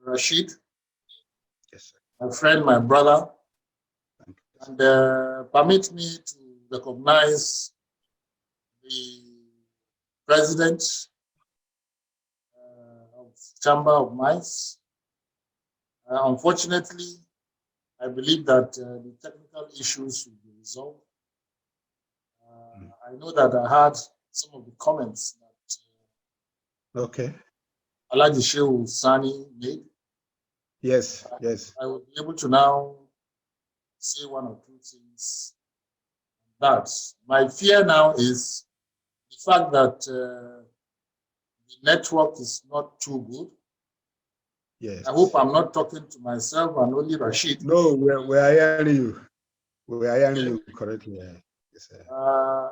Rashid, Yes, sir. my friend, my brother, Thank you. and permit me to recognize the president of Chamber of Mines. Unfortunately, I believe that the technical issues will be resolved. I know that I had some of the comments that Okay. Alhaji Shehu Sani made. Yes, yes. I will be able to now say one or two things. That my fear now is the fact that the network is not too good. Yes. I hope I'm not talking to myself and only Rashid. No, we are hearing you. We are hearing you correctly. Yes, sir.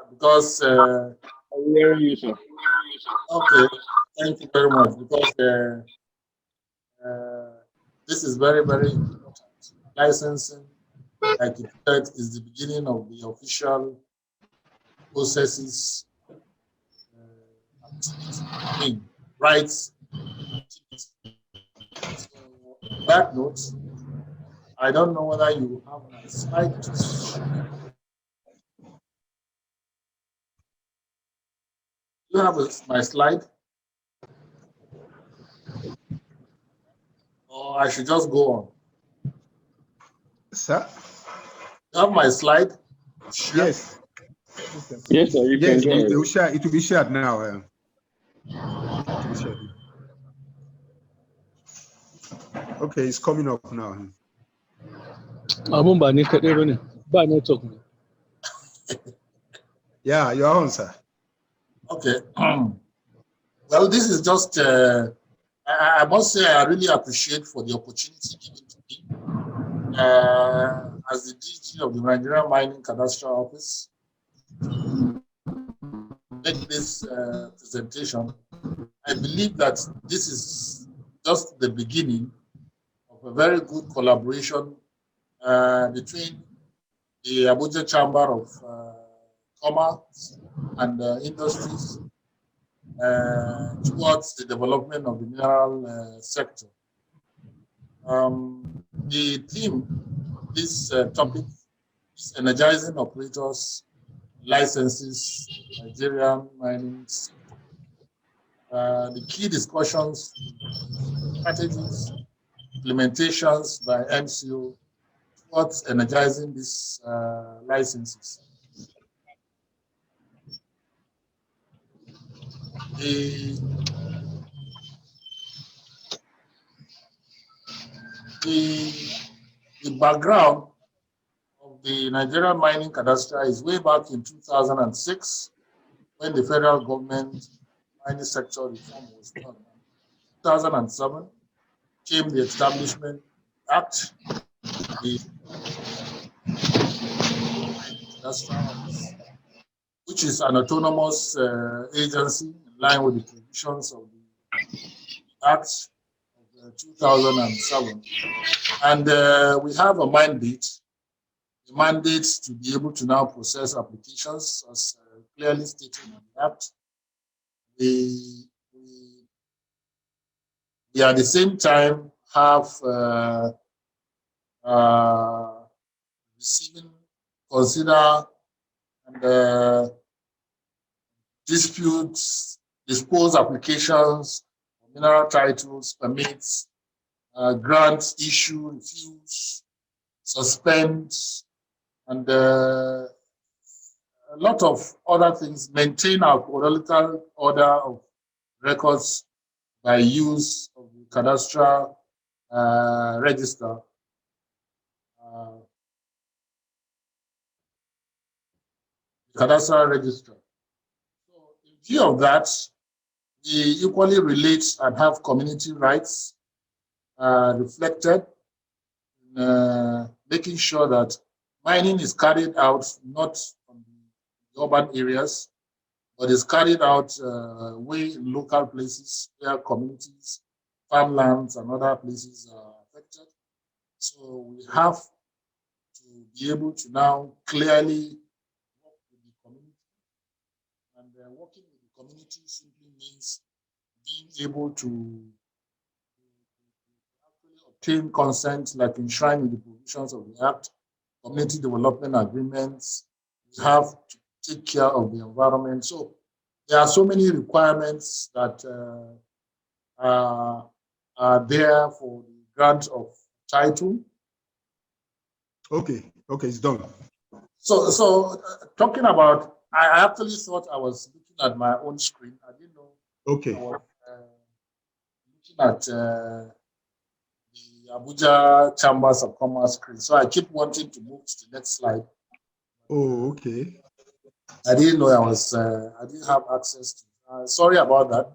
Because I'm hearing you, sir. okay, thank you very much. Because this is very, very important. Licensing, like you said, is the beginning of the official processes, activity, rights activity. So, on that note, I don't know whether you have my slide to show. You have my slide? Or I should just go on? Sir? You have my slide? Sure. Yes. Yes, sir. You Yes, can go ahead. it will be shared now. It will be shared. Okay, it's coming up now. Yeah, you're on, sir. Okay. Well, this is just, I must say, I really appreciate for the opportunity given to me as the DG of the Nigerian Mining Cadastre Office to make this presentation. I believe that this is just the beginning of a very good collaboration between the Abuja Chamber of Commerce and Industries towards the development of the mineral sector. The theme, this topic, is energizing operators, licenses, Nigerian mining sector. The key discussions, strategies, implementations by MCO towards energizing these licenses. The background of the Nigerian Mining Cadastre is way back in 2006 when the federal government mining sector reform was done. In 2007 came the Establishment Act, the Cadastre Office, which is an autonomous agency in line with the provisions of the Act of 2007. And we have a mandate to be able to now process applications as clearly stated in the Act. We at the same time have receiving, consider, and disputes, dispose applications, mineral titles, permits, grants, issue, refuse, suspend, and a lot of other things, maintain our chronological order of records by use of the cadastral register. Cadastral register. So in view of that, we equally relate and have community rights reflected in making sure that mining is carried out not from the urban areas, but is carried out way in local places where communities, farmlands, and other places are affected. So we have to be able to now clearly work with the community. And working with the community simply means being able to obtain consent, like enshrined in the provisions of the Act, community development agreements. We have to take care of the environment. So there are so many requirements that are there for the grant of title. Okay, it's done. So talking about, I actually thought I was looking at my own screen. I didn't know Okay. I was looking at the Abuja Chambers of Commerce screen. So I keep wanting to move to the next slide. Oh, okay. I didn't know I didn't have access to. Sorry about that.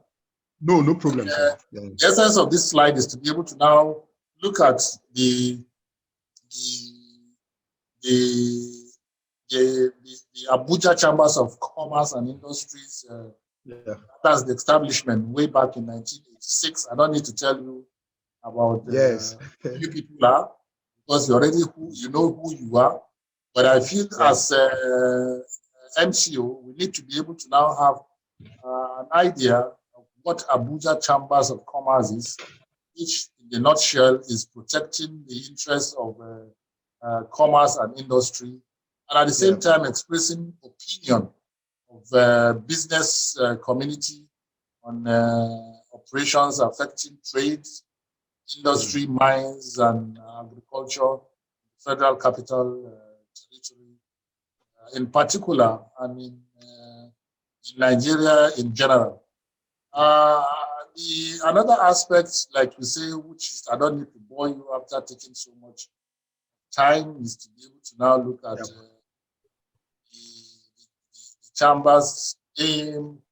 No problem, sir. Yeah. The essence of this slide is to be able to now look at the Abuja Chambers of Commerce and Industries. That's the establishment way back in 1986. I don't need to tell you about yes. who you people are, because you know who you are. But I feel as MCO, we need to be able to now have an idea of what Abuja Chambers of Commerce is, which in the nutshell is protecting the interests of commerce and industry, and at the same time expressing opinion of business community on operations affecting trade, industry, mines, and agriculture, Federal Capital Territory in particular, and in Nigeria in general. Another aspect, like we say, which is, I don't need to bore you after taking so much time, is to be able to now look at the Chamber's aim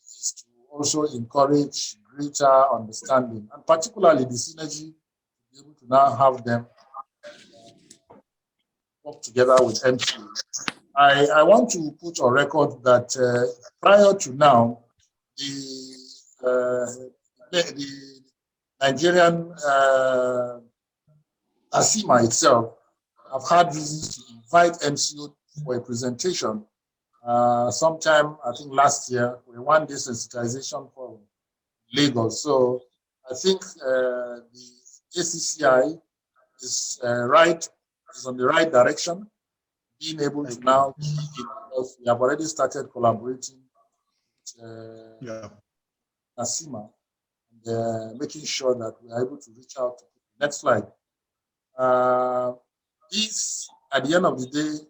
is to also encourage greater understanding, and particularly the synergy, to be able to now have them work together with MCA. I want to put on record that prior to now, the Nigerian ASIMA itself have had reasons to invite MCO for a presentation sometime, I think last year, for a one-day sensitization for Lagos. So I think the ACCI is on the right direction, being able to now key in, because we have already started collaborating with ASIMA and making sure that we are able to reach out to people. Next slide. This, at the end of the day,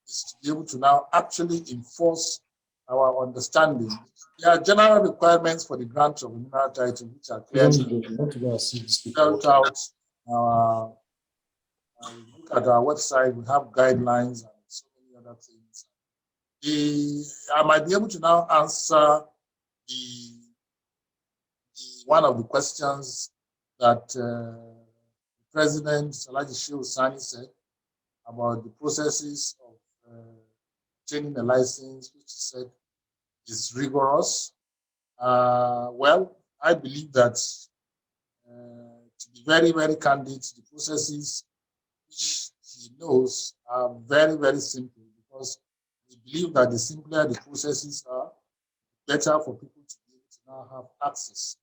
is to be able to now actually enforce our understanding. There are general requirements for the grant of a mineral title, which are clearly spelled out. Look at our website, we have guidelines and so many other things. I might be able to now answer one of the questions that President Alhaji Shehu Sani said about the processes of obtaining a license, which he said is rigorous. Well, I believe that to be very, very candid, the processes which he knows are very, very simple, because we believe that the simpler the processes are, better for people to be able to now have access.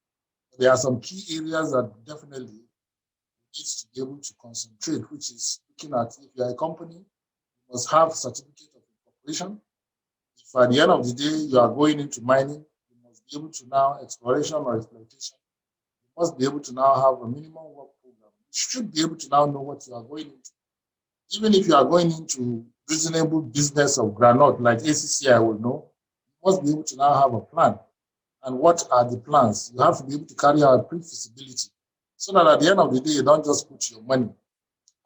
There are some key areas that definitely needs to be able to concentrate, which is looking at, if you are a company, you must have certificate of incorporation. If at the end of the day you are going into mining, you must be able to now exploration or exploitation. You must be able to now have a minimum work program. You should be able to now know what you are going into. Even if you are going into reasonable business of granite, like ACCI will know, you must be able to now have a plan. And what are the plans? You have to be able to carry out pre-feasibility, so that at the end of the day, you don't just put your money.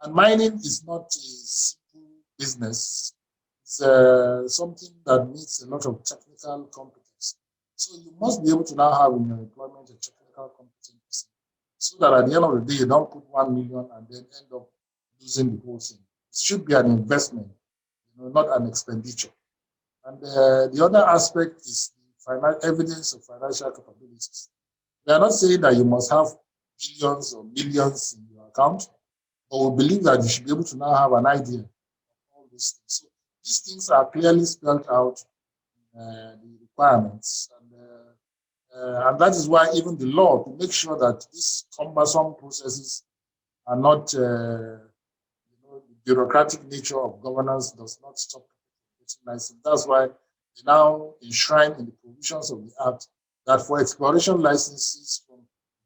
And mining is not a simple business. It's something that needs a lot of technical competence. So you must be able to now have in your employment a technical competence, so that at the end of the day, you don't put 1 million and then end up losing the whole thing. It should be an investment, not an expenditure. And the other aspect is the evidence of financial capabilities. We are not saying that you must have billions or millions in your account, but we believe that you should be able to now have an idea of all these things. So these things are clearly spelled out in the requirements. And that is why even the law, to make sure that these cumbersome processes are not, the bureaucratic nature of governance does not stop getting license. That's why they now enshrine in the provisions of the Act that for exploration licenses from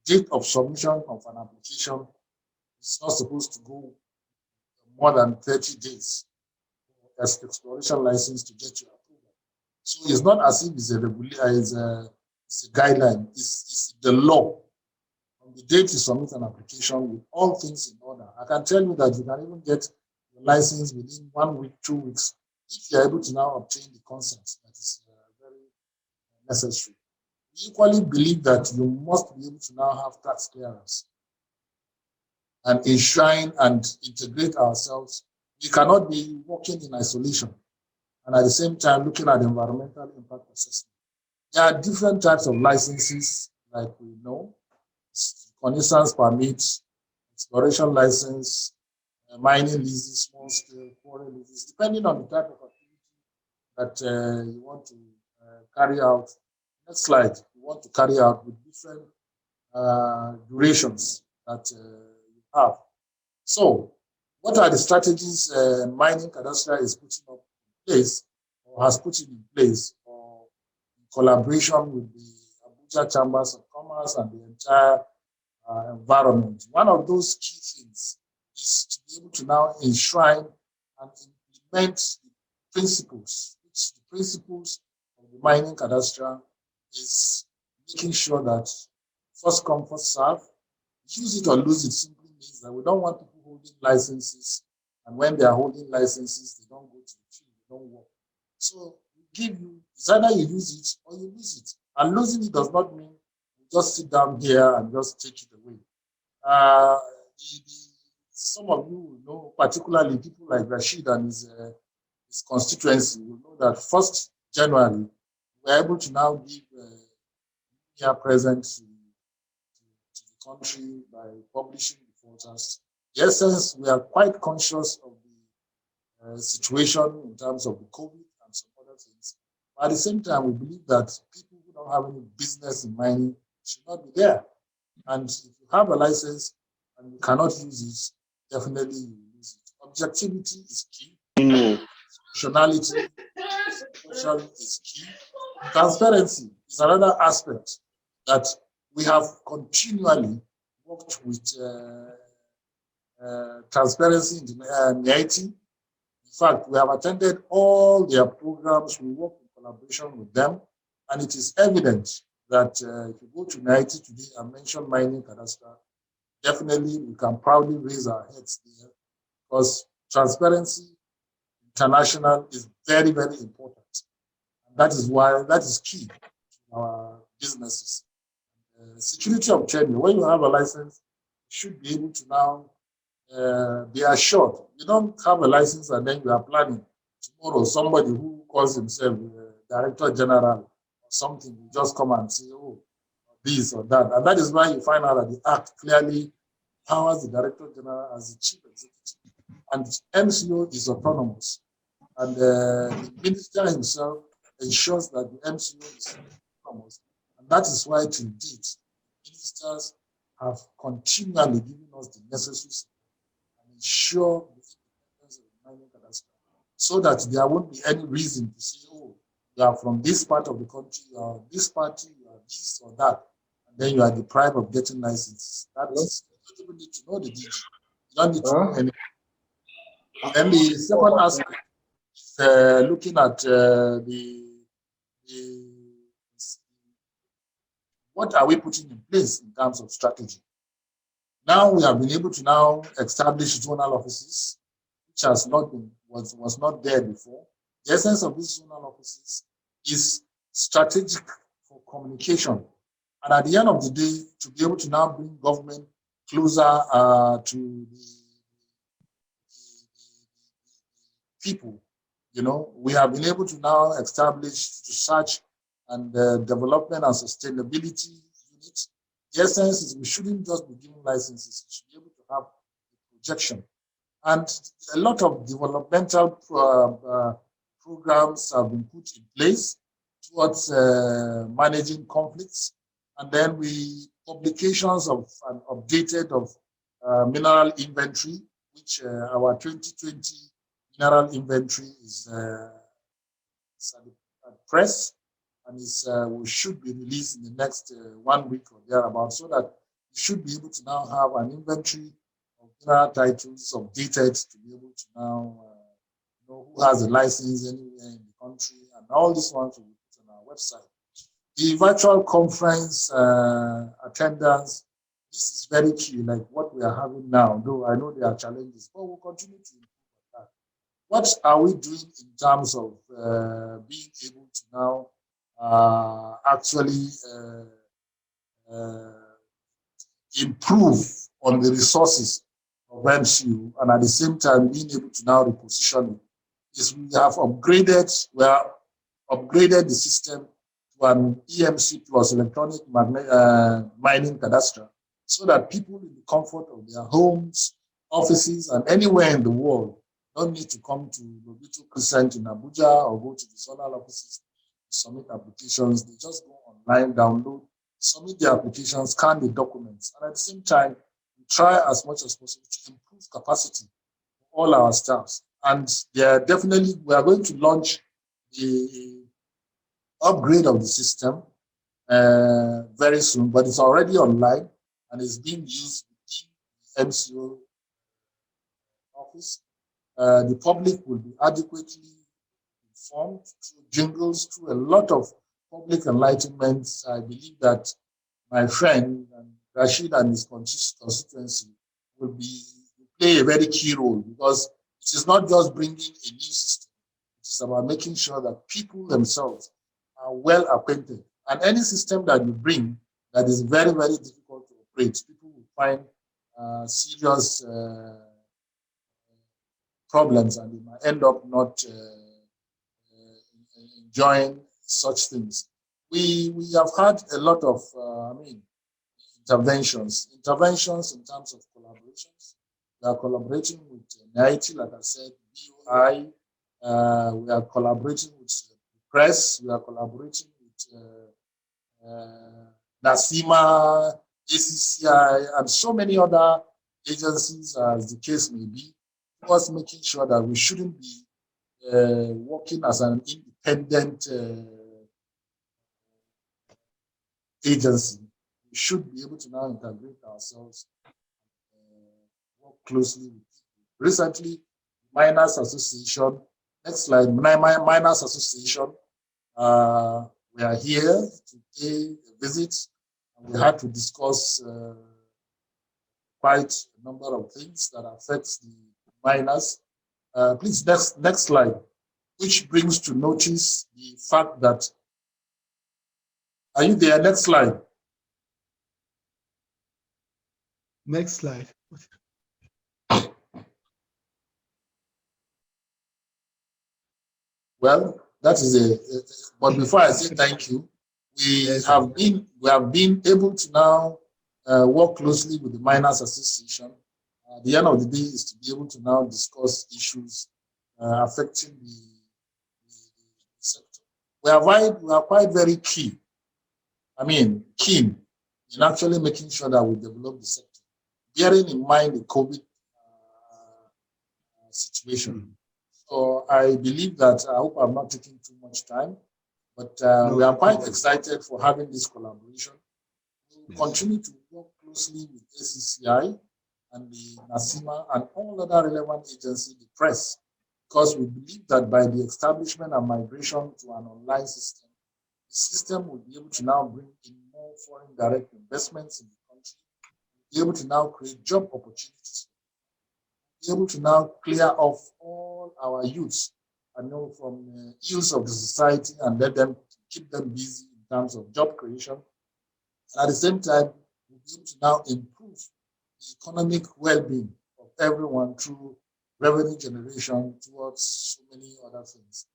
date of submission of an application, it's not supposed to go more than 30 days as exploration license to get your approval. So it's not as if it's a guideline, it's the law. On the date you submit an application with all things in order. I can tell you that you can even get your license within 1 week, 2 weeks, if you're able to now obtain the consent that is very necessary. We equally believe that you must be able to now have tax clearance and enshrine and integrate ourselves. We cannot be working in isolation and at the same time looking at environmental impact assessment. There are different types of licenses, like we know, reconnaissance permits, exploration license, mining leases, small scale, quarry leases, depending on the type of activity that you want to carry out. Next slide, you want to carry out with different durations that you have. So, what are the strategies Mining Cadastre is putting up in place or has put in place or in collaboration with the Abuja Chambers of Commerce and the entire environment? One of those key things is to be able to now enshrine and implement the principles, which the principles of the Mining Cadastre is making sure that first come, first serve, use it or lose it simply means that we don't want people holding licenses, and when they are holding licenses, they don't go to the field, they don't work. So we give you, it's either you use it or you lose it. And losing it does not mean you just sit down here and just take it away. Some of you will know, particularly people like Rashid and his constituency, will know that 1st January, we're able to now give here present to the country by publishing the forecast. In essence, we are quite conscious of the situation in terms of the COVID and some other things. But at the same time, we believe that people who don't have any business in mining should not be there. And if you have a license and you cannot use it, definitely you will lose it. Objectivity is key. Functionality is key. Transparency is another aspect that we have continually worked with transparency in NIT. In fact, we have attended all their programs. We work in collaboration with them, and it is evident that if you go to NIT today and mention Mining Cadastre, definitely we can proudly raise our heads there, because transparency international is very, very important. And that is why that is key to our businesses. Security of tenure. When you have a license, you should be able to now be assured. You don't have a license and then you are planning tomorrow somebody who calls himself Director General or something will just come and say, oh, this or that. And that is why you find out that the Act clearly powers the Director General as the Chief Executive. And MCO is autonomous. And the Minister himself ensures that the MCO is autonomous. And that is why to date, ministers have continually given us the necessary support and ensure the independence of the Mining Cadastre, so that there won't be any reason to say, oh, you are from this part of the country, you are this party, you are this or that, and then you are deprived of getting licenses. That is, you don't even need to know the DG. You don't need to know anything. Then the second aspect is looking at what are we putting in place in terms of strategy. Now we have been able to now establish zonal offices, which has not been was not there before. The essence of these zonal offices is strategic for communication, and at the end of the day, to be able to now bring government closer to the people. You know, we have been able to now establish research and development and sustainability units. The essence is we shouldn't just be giving licenses, we should be able to have a projection. And a lot of developmental programs have been put in place towards managing conflicts. And then publications of and updated of mineral inventory, which our 2020 mineral inventory is at press, and we should be released in the next 1 week or thereabouts, so that we should be able to now have an inventory of mineral titles updated to be able to now know who has a license anywhere in the country, and all these ones will be put on our website. The virtual conference attendance, this is very key, like what we are having now, though I know there are challenges, but we'll continue to improve on that. What are we doing in terms of being able to now actually improve on the resources of MCU, and at the same time being able to now reposition it? Is we have upgraded the system to an EMC plus electronic mining cadastre, so that people in the comfort of their homes, offices, and anywhere in the world don't need to come to Lobito Crescent in Abuja or go to the zonal offices to submit applications. They just go online, download, submit their applications, scan the documents, and at the same time, we try as much as possible to improve capacity for all our staffs. And we are going to launch the upgrade of the system very soon, but it's already online and is being used within the MCO office. The public will be adequately informed through jingles, through a lot of public enlightenment. I believe that my friend Rashid and his constituency will play a very key role, because it is not just bringing a new system. It is about making sure that people themselves are well acquainted. And any system that you bring that is very, very difficult to operate, people will find serious problems, and they might end up not enjoying such things. We have had a lot of interventions in terms of collaborations. We are collaborating with NIT, like I said, BUI. We are collaborating with the press. We are collaborating with NASIMA, ACCI, and so many other agencies, as the case may be, was making sure that we shouldn't be working as an independent agency. We should be able to now integrate ourselves, work closely with people. Recently, Miners Association, next slide, Miners Association, we are here to pay a visit, and we had to discuss quite a number of things that affects the miners. Please, next slide, which brings to notice the fact that, are you there? Next slide. Next slide. Well, that is but before I say thank you, we have been able to now work closely with the Miners Association. At the end of the day is to be able to now discuss issues affecting the sector. We are quite very keen in actually making sure that we develop the sector, bearing in mind the COVID situation. So I believe that, I hope I'm not taking too much time, but we are quite excited for having this collaboration. We will continue to work closely with ACCI and the NASIMA and all other relevant agencies, the press, because we believe that by the establishment and migration to an online system, the system will be able to now bring in more foreign direct investments in the country, be able to now create job opportunities, be able to now clear off all our youths, from ills of the society, and let them keep them busy in terms of job creation. And at the same time, we'll be able to now improve the economic well-being of everyone through revenue generation towards so many other things.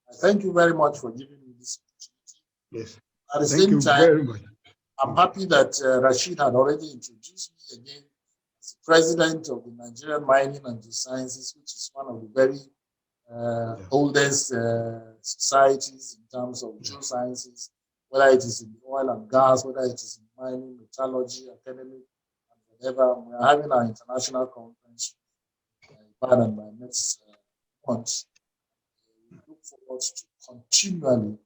I thank you very much for giving me this opportunity. Yes. At the Thank same you time, very much. I'm happy that Rashid had already introduced me again as the president of the Nigerian Mining and Geosciences, which is one of the very oldest societies in terms of geosciences, whether it is in oil and gas, whether it is in mining, metallurgy, academic, and whenever we are having our international conference by next month. We look forward to continually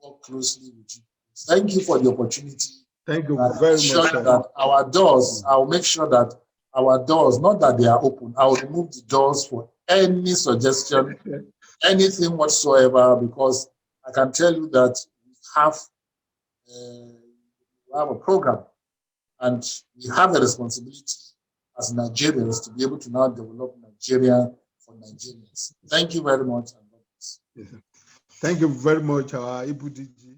work closely with you. Thank you for the opportunity. Thank you I'll very make sure much. Sir. that our doors, I'll make sure that our doors, not that they are open, I'll remove the doors for any suggestion, anything whatsoever, because I can tell you that we have a program and we have a responsibility as Nigerians to be able to now develop Nigeria for Nigerians. Thank you very much. Yes, thank you very much, Ibudiji.